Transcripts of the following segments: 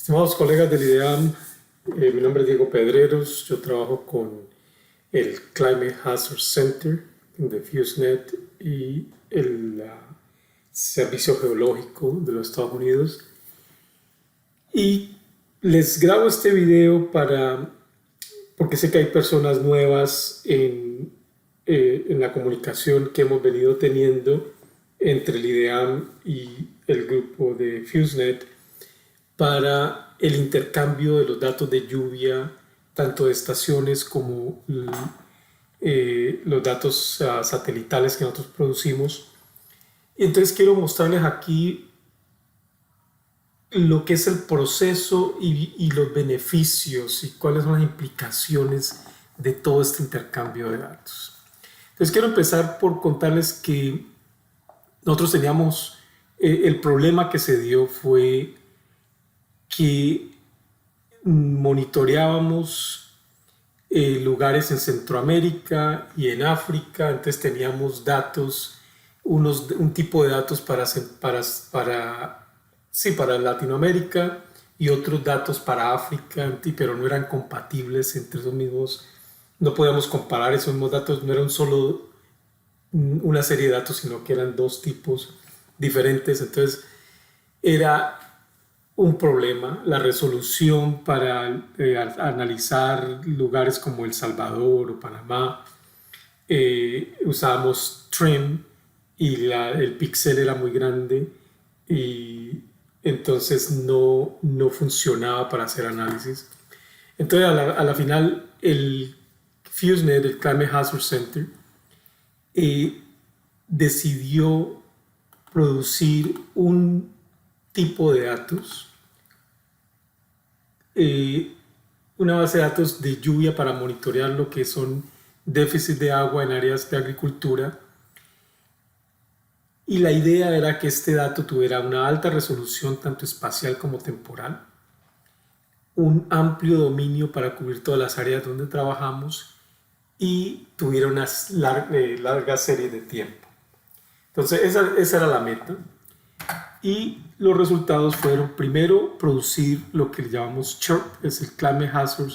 Estimados colegas del IDEAM, mi nombre es Diego Pedreros, yo trabajo con el Climate Hazard Center de FuseNet y el Servicio Geológico de los Estados Unidos. Y les grabo este video porque sé que hay personas nuevas en la comunicación que hemos venido teniendo entre el IDEAM y el grupo de FuseNet para el intercambio de los datos de lluvia, tanto de estaciones como los datos satelitales que nosotros producimos. Y entonces quiero mostrarles aquí lo que es el proceso y los beneficios y cuáles son las implicaciones de todo este intercambio de datos. Entonces quiero empezar por contarles que nosotros teníamos, el problema que se dio fue que monitoreábamos lugares en Centroamérica y en África, entonces teníamos datos, un tipo de datos para Latinoamérica y otros datos para África, pero no eran compatibles entre esos mismos, no podíamos comparar esos mismos datos, no eran solo una serie de datos, sino que eran dos tipos diferentes, entonces era un problema, la resolución para analizar lugares como El Salvador o Panamá. Usábamos TRIM y el píxel era muy grande y entonces no funcionaba para hacer análisis. Entonces a la final el FuseNet, el Climate Hazard Center, decidió producir un tipo de datos, una base de datos de lluvia para monitorear lo que son déficits de agua en áreas de agricultura. Y la idea era que este dato tuviera una alta resolución tanto espacial como temporal, un amplio dominio para cubrir todas las áreas donde trabajamos y tuviera una larga serie de tiempo. Entonces esa era la meta. Y los resultados fueron, primero, producir lo que le llamamos CHIRP, es el Climate Hazard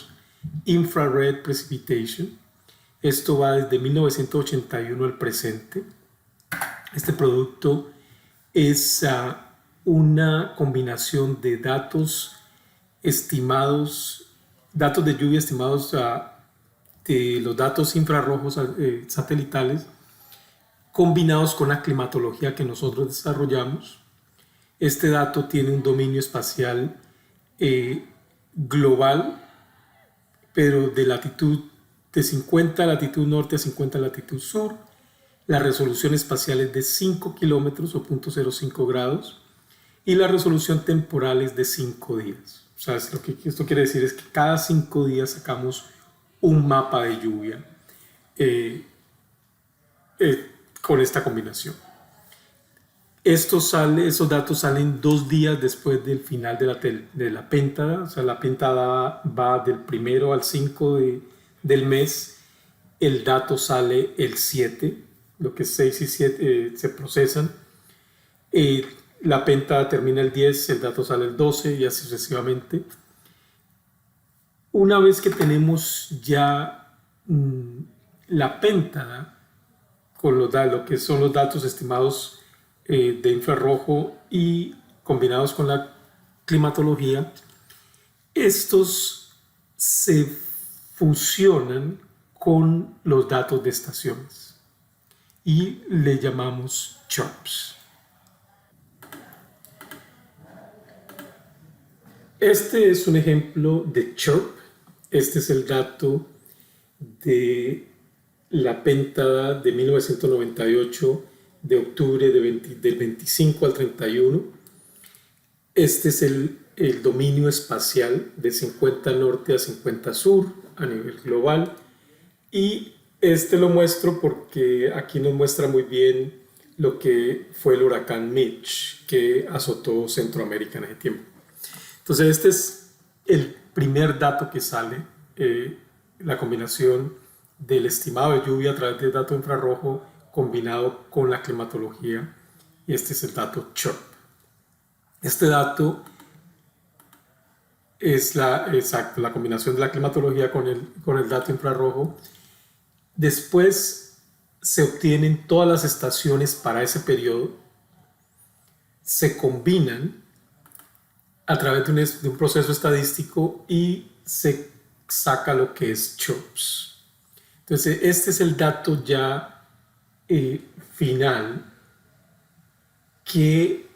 Infrared Precipitation. Esto va desde 1981 al presente. Este producto es una combinación de datos estimados, datos de lluvia estimados de los datos infrarrojos satelitales, combinados con la climatología que nosotros desarrollamos. Este dato tiene un dominio espacial global, pero de latitud de 50 latitud norte a 50 latitud sur. La resolución espacial es de 5 kilómetros o 0.05 grados y la resolución temporal es de 5 días. O sea, lo que esto quiere decir es que cada 5 días sacamos un mapa de lluvia con esta combinación. Esos datos salen 2 días después del final de la péntada. O sea, la péntada va del 1 al 5 del mes. El dato sale el 7, lo que es 6 y 7 se procesan. La péntada termina el 10, el dato sale el 12 y así sucesivamente. Una vez que tenemos ya la péntada con lo que son los datos estimados de infrarrojo y combinados con la climatología, estos se fusionan con los datos de estaciones y le llamamos CHIRPs. Este es un ejemplo de CHIRP. Este es el dato de la péntada de 1998 de octubre del 25 al 31. Este es el dominio espacial de 50 norte a 50 sur a nivel global. Y este lo muestro porque aquí nos muestra muy bien lo que fue el huracán Mitch que azotó Centroamérica en ese tiempo. Entonces este es el primer dato que sale, la combinación del estimado de lluvia a través del dato infrarrojo combinado con la climatología, y este es el dato CHIRP. Este dato es exacto, la combinación de la climatología con el dato infrarrojo. Después se obtienen todas las estaciones para ese periodo, se combinan a través de un proceso estadístico y se saca lo que es CHIRPS. Entonces, este es el dato ya final que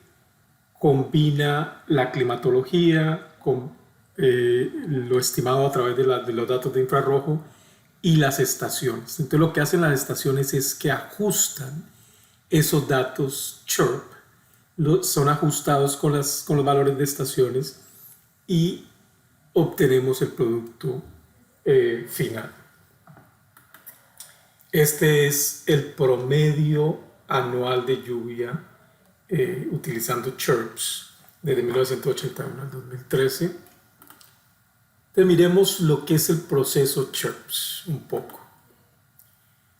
combina la climatología con lo estimado a través de los datos de infrarrojo y las estaciones. Entonces lo que hacen las estaciones es que ajustan esos datos CHIRP, son ajustados con los valores de estaciones y obtenemos el producto final. Este es el promedio anual de lluvia utilizando CHIRPS desde 1981 al 2013. Entonces miremos lo que es el proceso CHIRPS un poco.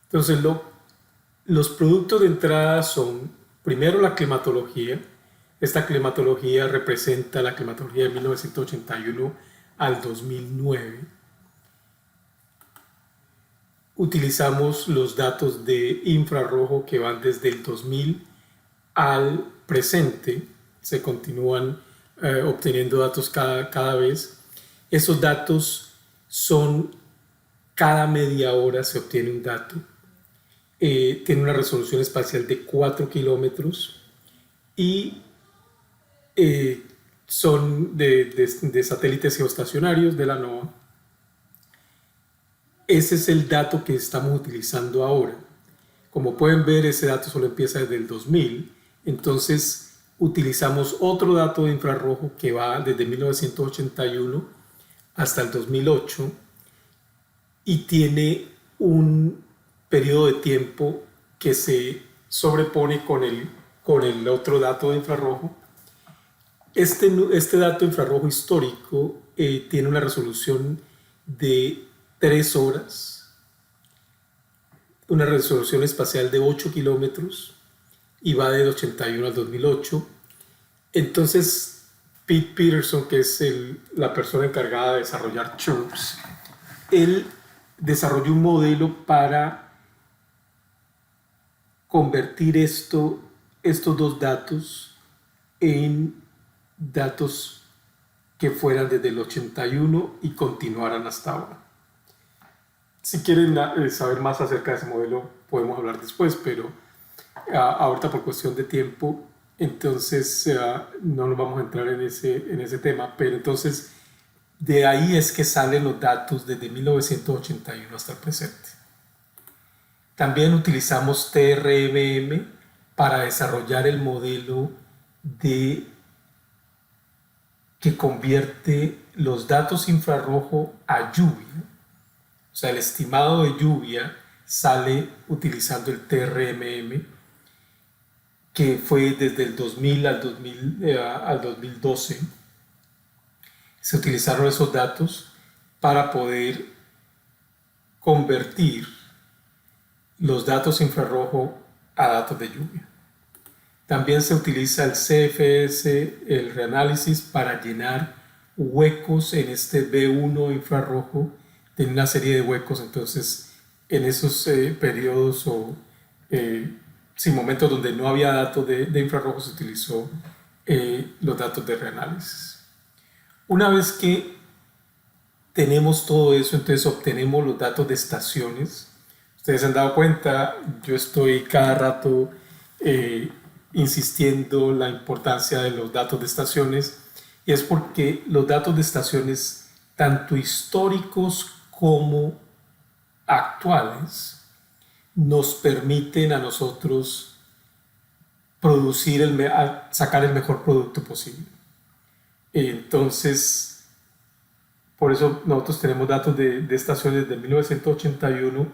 Entonces los productos de entrada son primero la climatología. Esta climatología representa la climatología de 1981 al 2009. Utilizamos los datos de infrarrojo que van desde el 2000 al presente. Se continúan obteniendo datos cada vez. Esos datos son cada media hora se obtiene un dato. Tiene una resolución espacial de 4 kilómetros y son de satélites geoestacionarios de la NOAA. Ese es el dato que estamos utilizando ahora. Como pueden ver, ese dato solo empieza desde el 2000. Entonces utilizamos otro dato de infrarrojo que va desde 1981 hasta el 2008 y tiene un periodo de tiempo que se sobrepone con el otro dato de infrarrojo. Este dato infrarrojo histórico tiene una resolución de 3 horas, una resolución espacial de 8 kilómetros y va del 81 al 2008. Entonces, Pete Peterson, que es la persona encargada de desarrollar CHIRPS, él desarrolló un modelo para convertir estos dos datos en datos que fueran desde el 81 y continuaran hasta ahora. Si quieren saber más acerca de ese modelo, podemos hablar después, pero ahorita por cuestión de tiempo, entonces no nos vamos a entrar en ese tema, pero entonces de ahí es que salen los datos desde 1981 hasta el presente. También utilizamos TRMM para desarrollar el modelo que convierte los datos infrarrojo a lluvia. O sea, el estimado de lluvia sale utilizando el TRMM, que fue desde el 2000 al 2012. Se utilizaron esos datos para poder convertir los datos infrarrojo a datos de lluvia. También se utiliza el CFS, el reanálisis, para llenar huecos en este B1 infrarrojo. Tiene una serie de huecos, entonces en esos periodos o momentos donde no había datos de infrarrojo se utilizó los datos de reanálisis. Una vez que tenemos todo eso, entonces obtenemos los datos de estaciones. Ustedes se han dado cuenta, yo estoy cada rato insistiendo en la importancia de los datos de estaciones, y es porque los datos de estaciones, tanto históricos como actuales, nos permiten a nosotros sacar el mejor producto posible. Entonces, por eso nosotros tenemos datos de estaciones de 1981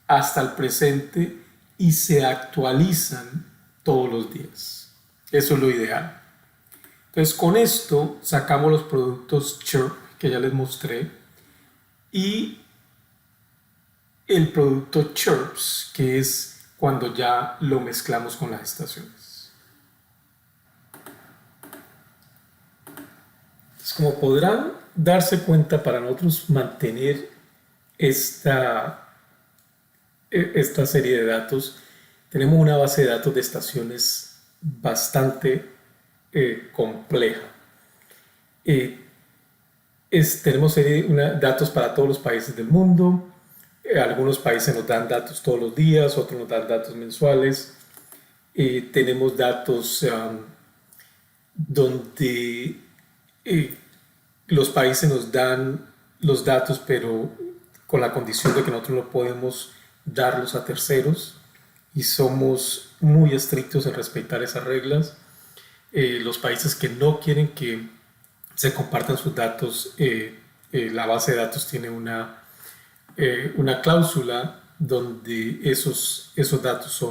hasta el presente y se actualizan todos los días. Eso es lo ideal. Entonces, con esto sacamos los productos CHIRP que ya les mostré y el producto CHIRPS, que es cuando ya lo mezclamos con las estaciones. Entonces, como podrán darse cuenta, para nosotros mantener esta, esta serie de datos, tenemos una base de datos de estaciones bastante compleja. Eh, tenemos datos para todos los países del mundo. Algunos países nos dan datos todos los días, otros nos dan datos mensuales. Tenemos datos donde los países nos dan los datos, pero con la condición de que nosotros no podemos darlos a terceros y somos muy estrictos en respetar esas reglas. Los países que no quieren que se compartan sus datos, la base de datos tiene una cláusula donde esos datos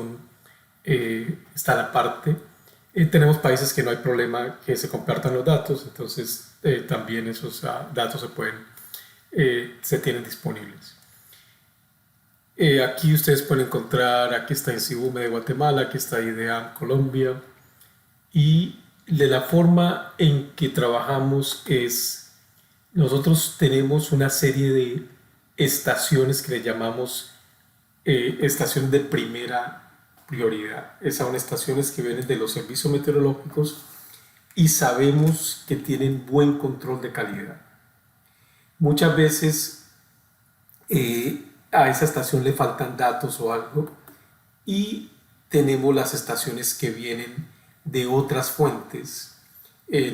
están aparte. Tenemos países que no hay problema que se compartan los datos, entonces también esos datos se tienen disponibles. Aquí ustedes pueden encontrar, aquí está INSIBUME de Guatemala, aquí está IDEAM Colombia, y de la forma en que trabajamos nosotros tenemos una serie de estaciones que le llamamos estaciones de primera prioridad. Esas son estaciones que vienen de los servicios meteorológicos y sabemos que tienen buen control de calidad. Muchas veces a esa estación le faltan datos o algo y tenemos las estaciones que vienen de otras fuentes,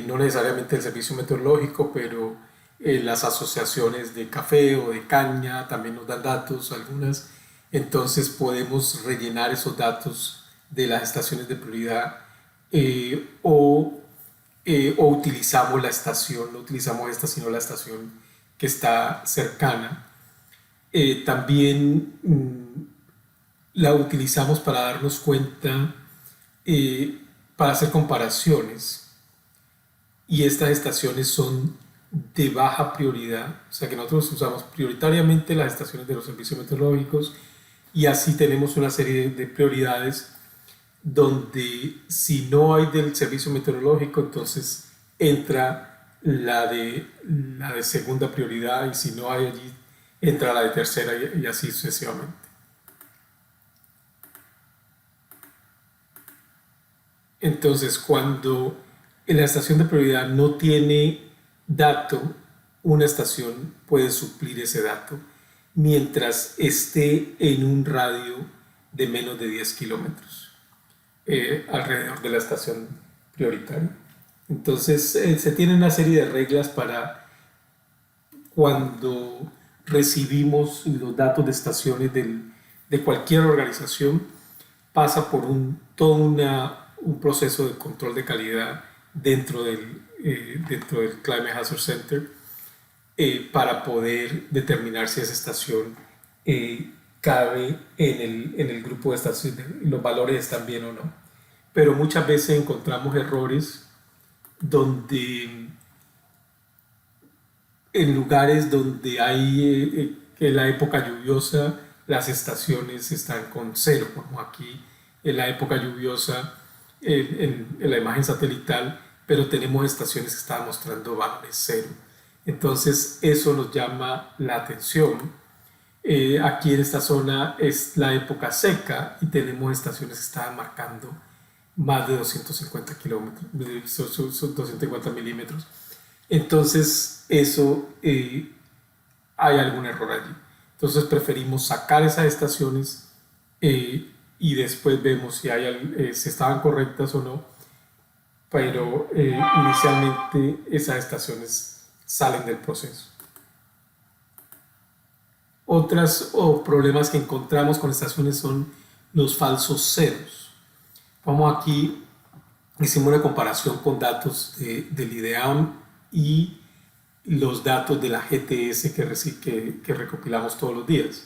no necesariamente el servicio meteorológico, pero las asociaciones de café o de caña también nos dan datos, algunas. Entonces podemos rellenar esos datos de las estaciones de prioridad o utilizamos la estación, no utilizamos esta sino la estación que está cercana. También la utilizamos para darnos cuenta, para hacer comparaciones, y estas estaciones son de baja prioridad, o sea que nosotros usamos prioritariamente las estaciones de los servicios meteorológicos, y así tenemos una serie de prioridades donde si no hay del servicio meteorológico, entonces entra la de segunda prioridad, y si no hay allí, entra la de tercera, y así sucesivamente. Entonces, cuando la estación de prioridad no tiene dato, una estación puede suplir ese dato mientras esté en un radio de menos de 10 kilómetros alrededor de la estación prioritaria. Entonces, se tiene una serie de reglas para cuando recibimos los datos de estaciones de cualquier organización, pasa por todo un proceso de control de calidad dentro del Climate Hazard Center para poder determinar si esa estación cabe en el grupo de estaciones, los valores están bien o no. Pero muchas veces encontramos errores donde en lugares donde hay en la época lluviosa las estaciones están con cero, como aquí en la época lluviosa en la imagen satelital, pero tenemos estaciones que están mostrando valores cero. Entonces eso nos llama la atención. Aquí en esta zona es la época seca y tenemos estaciones que están marcando más de 250 kilómetros, 250 milímetros. Entonces eso hay algún error allí. Entonces preferimos sacar esas estaciones y después vemos si si estaban correctas o no, pero inicialmente esas estaciones salen del proceso. Otros problemas que encontramos con estaciones son los falsos ceros. Vamos aquí, hicimos una comparación con datos del IDEAM y los datos de la GTS que recopilamos todos los días.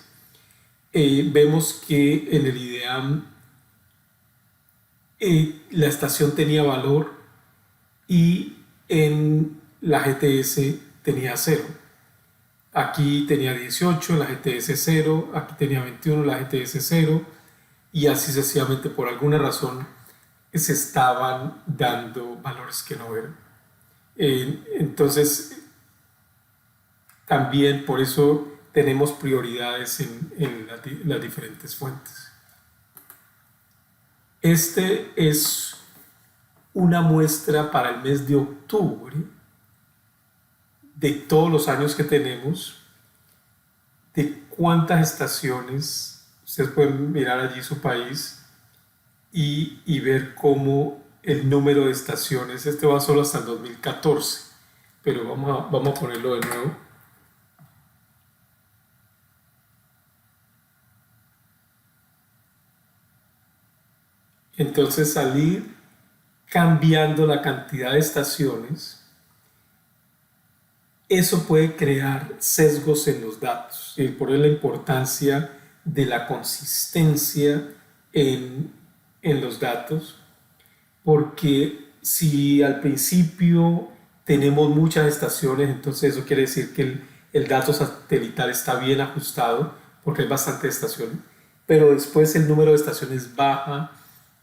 Vemos que en el IDEAM la estación tenía valor y en la GTS tenía 0. Aquí tenía 18, la GTS 0, aquí tenía 21, la GTS 0, y así sucesivamente. Por alguna razón se estaban dando valores que no eran. Entonces También por eso tenemos prioridades en las diferentes fuentes. Este es una muestra para el mes de octubre de todos los años que tenemos, de cuántas estaciones. Ustedes pueden mirar allí su país y ver cómo el número de estaciones, este va solo hasta el 2014, pero vamos a ponerlo de nuevo. Entonces salir cambiando la cantidad de estaciones, eso puede crear sesgos en los datos. Y por eso la importancia de la consistencia en los datos, porque si al principio tenemos muchas estaciones, entonces eso quiere decir que el dato satelital está bien ajustado, porque hay bastantes estaciones, pero después el número de estaciones baja,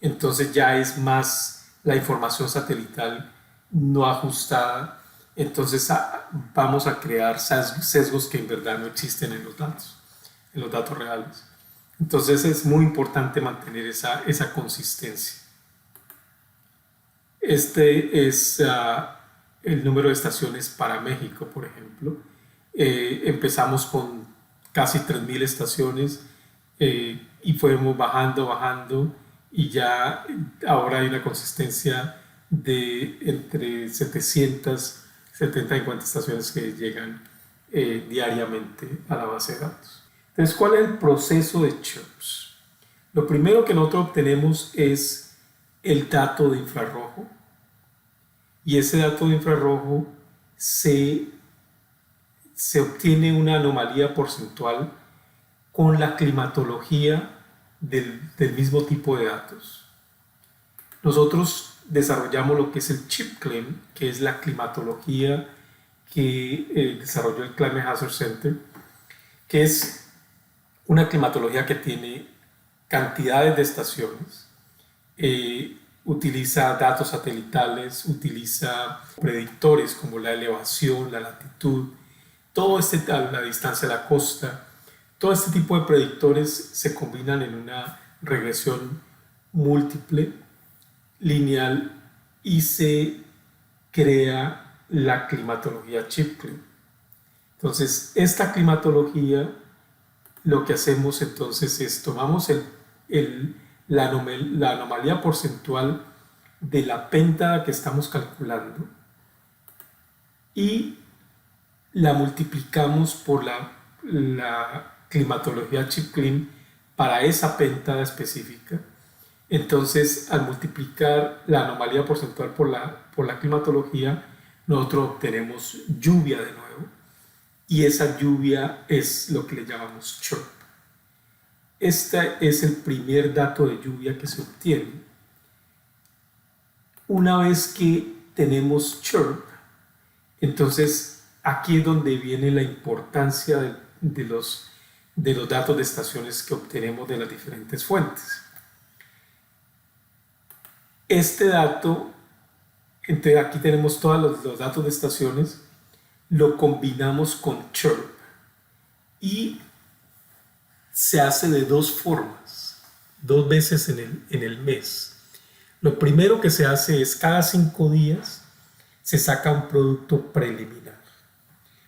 entonces ya es más la información satelital no ajustada, entonces vamos a crear sesgos que en verdad no existen en los datos reales. Entonces es muy importante mantener esa consistencia. Este es el número de estaciones para México, por ejemplo. Empezamos con casi 3.000 estaciones y fuimos bajando y ya ahora hay una consistencia de entre 770 y 50 estaciones que llegan diariamente a la base de datos. Entonces, ¿cuál es el proceso de chirps? Lo primero que nosotros obtenemos es el dato de infrarrojo, y ese dato de infrarrojo se obtiene una anomalía porcentual con la climatología del mismo tipo de datos. Nosotros desarrollamos lo que es el ChipClim, que es la climatología que desarrolló el Climate Hazard Center, que es una climatología que tiene cantidades de estaciones, utiliza datos satelitales, utiliza predictores como la elevación, la latitud, la distancia de la costa. Todo este tipo de predictores se combinan en una regresión múltiple, lineal, y se crea la climatología ChipClim. Entonces, esta climatología, lo que hacemos entonces es tomamos la anomalía porcentual de la penta que estamos calculando y la multiplicamos por la climatología ChipClim para esa penta específica. Entonces, al multiplicar la anomalía porcentual por la climatología, nosotros obtenemos lluvia de nuevo, y esa lluvia es lo que le llamamos chirp. Este es el primer dato de lluvia que se obtiene. Una vez que tenemos chirp, entonces aquí es donde viene la importancia de los datos de estaciones que obtenemos de las diferentes fuentes. Este dato, entonces aquí tenemos todos los datos de estaciones, lo combinamos con chirp y se hace de dos formas, dos veces en el mes. Lo primero que se hace es cada 5 días se saca un producto preliminar.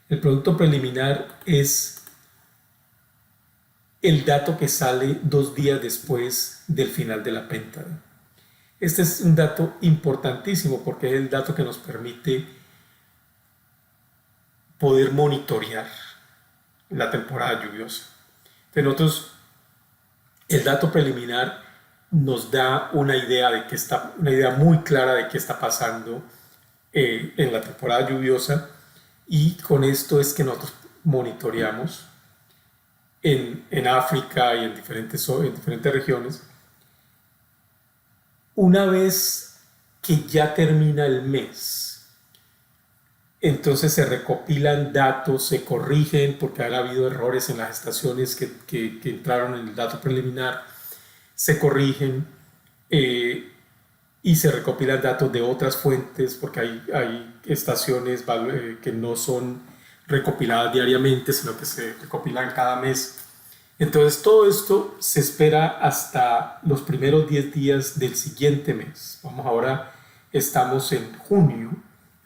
El producto preliminar es el dato que sale 2 días después del final de la penta. Este es un dato importantísimo porque es el dato que nos permite poder monitorear la temporada lluviosa. Entonces nosotros, el dato preliminar nos da una idea muy clara de qué está pasando en la temporada lluviosa, y con esto es que nosotros monitoreamos en África y en diferentes regiones. Una vez que ya termina el mes, entonces se recopilan datos, se corrigen porque han habido errores en las estaciones que entraron en el dato preliminar, se corrigen y se recopilan datos de otras fuentes porque hay estaciones que no son recopiladas diariamente, sino que se recopilan cada mes. Entonces todo esto se espera hasta los primeros 10 días del siguiente mes. Ahora estamos en junio,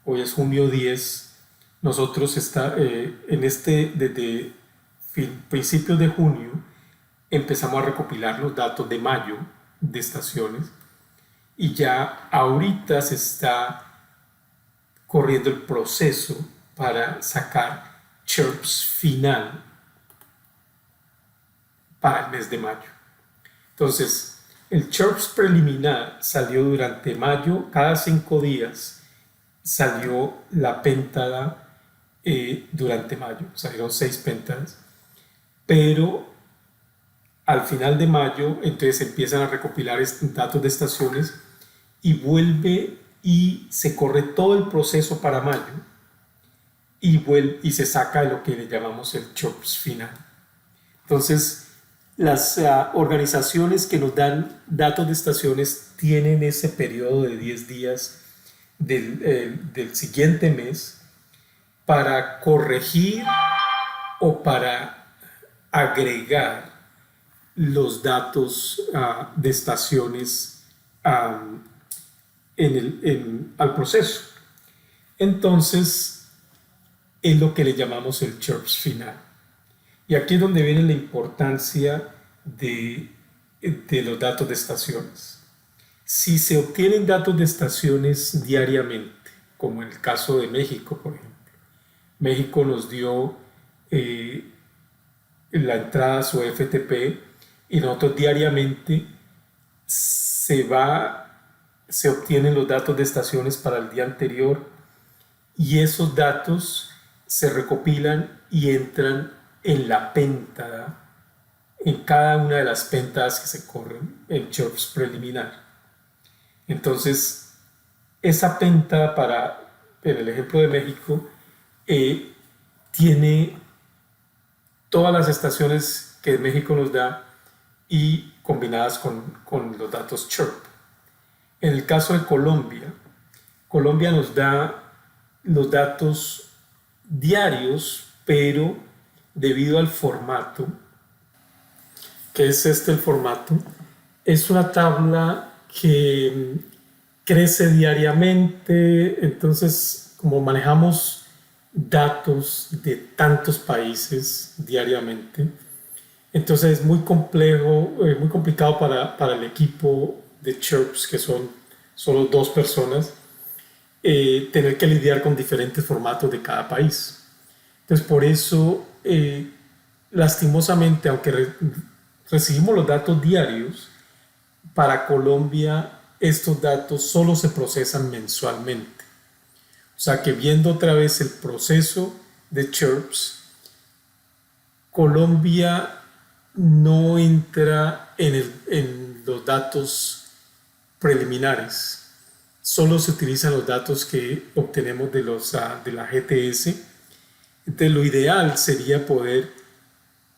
hoy es junio 10. Nosotros desde principios de junio empezamos a recopilar los datos de mayo de estaciones y ya ahorita se está corriendo el proceso para sacar CHIRPS final para el mes de mayo. Entonces, el CHIRPS preliminar salió durante mayo, cada 5 días salió la péntada durante mayo, salieron 6 péntadas, pero al final de mayo entonces empiezan a recopilar datos de estaciones y vuelve y se corre todo el proceso para mayo y se saca lo que le llamamos el CHIRPS final. Entonces, las organizaciones que nos dan datos de estaciones tienen ese periodo de 10 días del siguiente mes para corregir o para agregar los datos de estaciones al proceso. Entonces, es lo que le llamamos el CHIRPS final. Y aquí es donde viene la importancia de los datos de estaciones. Si se obtienen datos de estaciones diariamente, como en el caso de México, por ejemplo, México nos dio la entrada a su FTP y nosotros diariamente se obtienen los datos de estaciones para el día anterior y esos datos se recopilan y entran en la péntada, en cada una de las péntadas que se corren en CHIRPS preliminar. Entonces, esa péntada en el ejemplo de México, tiene todas las estaciones que México nos da y combinadas con los datos CHIRP. En el caso de Colombia, Colombia nos da los datos diarios, pero debido al formato, que es el formato, es una tabla que crece diariamente. Entonces, como manejamos datos de tantos países diariamente, entonces es muy complejo, muy complicado para el equipo de CHIRPS, que son solo 2 personas, tener que lidiar con diferentes formatos de cada país. Entonces, por eso, lastimosamente, aunque recibimos los datos diarios, para Colombia estos datos solo se procesan mensualmente. O sea que viendo otra vez el proceso de CHIRPS, Colombia no entra en los datos preliminares. Solo se utilizan los datos que obtenemos de la GTS. Entonces lo ideal sería poder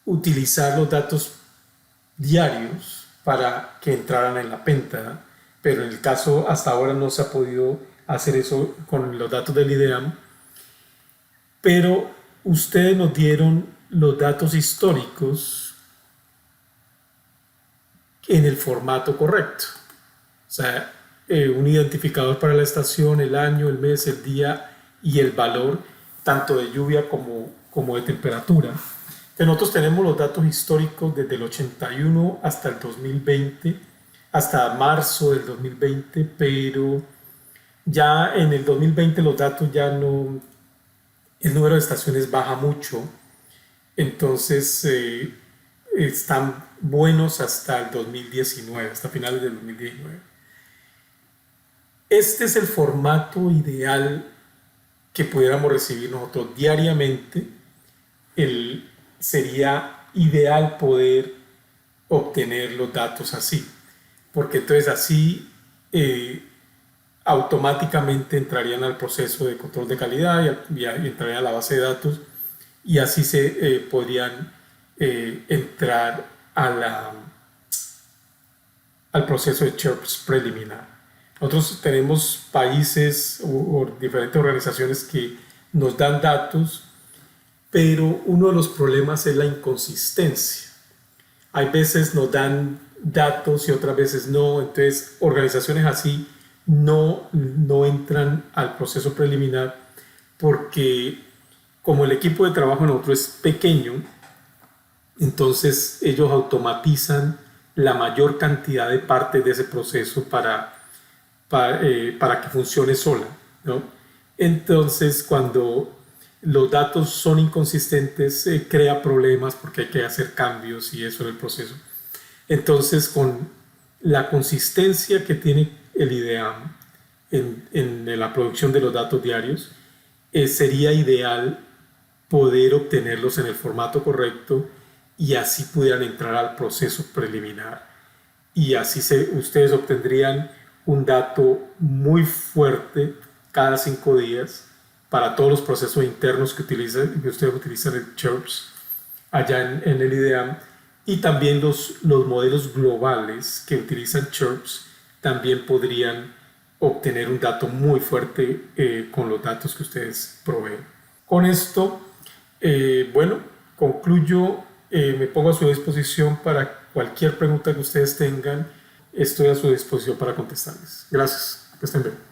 utilizar los datos diarios para que entraran en la péntada, pero en el caso hasta ahora no se ha podido hacer eso con los datos del IDEAM. Pero ustedes nos dieron los datos históricos en el formato correcto. O sea, un identificador para la estación, el año, el mes, el día y el valor, tanto de lluvia como de temperatura. Entonces nosotros tenemos los datos históricos desde el 81 hasta el 2020, hasta marzo del 2020, pero ya en el 2020 los datos ya no, el número de estaciones baja mucho, entonces están buenos hasta el 2019, hasta finales del 2019. Este es el formato ideal que pudiéramos recibir nosotros diariamente. Sería ideal poder obtener los datos así, porque entonces así automáticamente entrarían al proceso de control de calidad y entrarían a la base de datos y así se podrían entrar al proceso de CHIRPS preliminar. Nosotros tenemos países o diferentes organizaciones que nos dan datos pero uno de los problemas es la inconsistencia. Hay veces nos dan datos y otras veces no, entonces organizaciones así no entran al proceso preliminar porque como el equipo de trabajo en otro es pequeño, entonces ellos automatizan la mayor cantidad de partes de ese proceso para que funcione sola, ¿no? Entonces, cuando los datos son inconsistentes, crea problemas porque hay que hacer cambios y eso en el proceso. Entonces, con la consistencia que tiene el IDEAM en la producción de los datos diarios, sería ideal poder obtenerlos en el formato correcto y así pudieran entrar al proceso preliminar. Y así ustedes obtendrían un dato muy fuerte cada 5 días para todos los procesos internos que ustedes utilizan en Chirps allá en el IDEAM, y también los modelos globales que utilizan Chirps también podrían obtener un dato muy fuerte con los datos que ustedes proveen. Con esto, bueno, concluyo, me pongo a su disposición para cualquier pregunta que ustedes tengan. Estoy a su disposición para contestarles. Gracias, que estén bien.